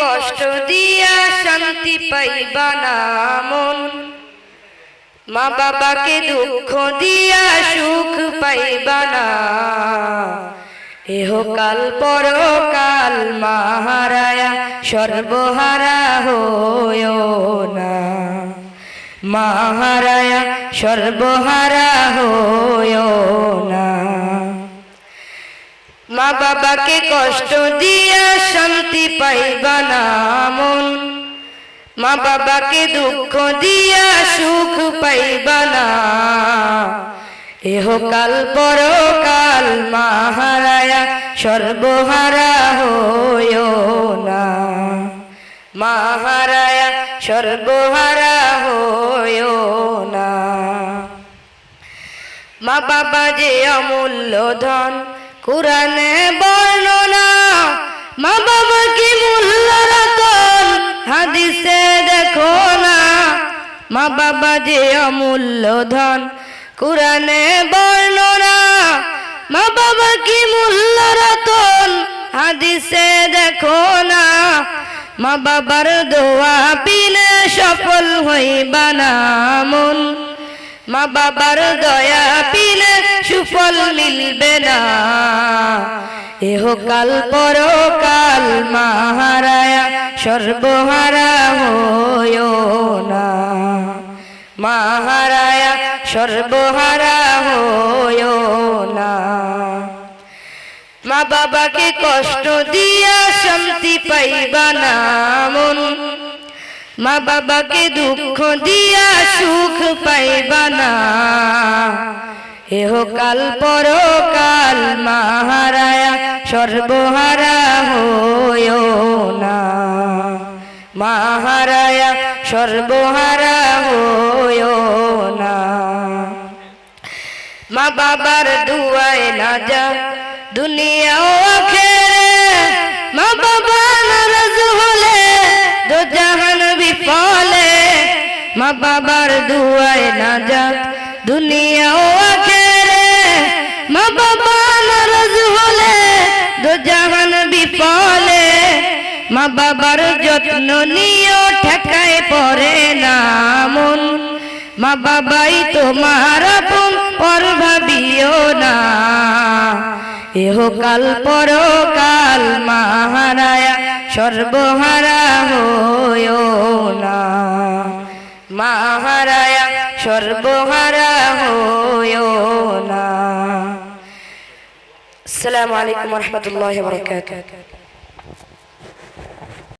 কষ্ট দিয়া শান্তি পাইবা না মন, মা বাবাকে দুঃখ দিয়া সুখ পাইবা না। ইহকাল পরকাল মা হারায়া সর্বহারা হইও না, মা হারায়া সর্বহারা হইও না। মা বাবাকে কষ্ট দিয়া শান্তি পাইবা না মন, মা বাবাকে দুঃখ দিয়া সুখ পাইবা না। ইহকাল পরকাল মা হারায়া সর্বহারা হইও না, মা হারায়া সর্বহারা হইও না। মা বাবা যে অমূল্য ধন কুরআনে বর্ণনা, মা বাবা কি মূল্য রতন হাদিসে দেখো না। মা বাবা যে অমূল্য ধন কুরআনে বর্ণনা, মা বাবা কি মূল্য রতন হাদিসে দেখো না। মা বাবার দোয়া বিনে সফল হইবা না মন, মা বাবার দয়া বিনে সুফল মিলবে না। ইহকাল পরকাল মা হারায়া সর্বহারা হইও না, মা হারায়া সর্বহারা হইও না। মা বাবাকে কষ্ট দিয়া শান্তি পাইবা না মন, মা বাবাকে দুঃখ দিয়া সুখ পাইবা না। ইহকাল পরকাল মা হারায়া সর্বহারা হইও না, মা হারায়া সর্বহারা হইও না। মা বাবার দুয়ায় না যা দুনিয়া ও আখেরে, মা বাবা নারাজ হলে দো জাহান বিফলে। মা বাবার দুয়ায় না যা দুনিয়া ও আখেরে, মা বাবা নারাজ হলে দো জাহান বিফলে। মা বাবার যত্ন নিও ঠেকায় পড়ে না মন, মা বাবাই তোমার আপন পর ভাবিও না। ইহকাল পরকাল মা হারায়া সর্বহারা হইও না, মা হারায়া সর্বহারা হইও না। আসসালামু আলাইকুম ওয়া রাহমাতুল্লাহি ওয়া বারাকাতুহু।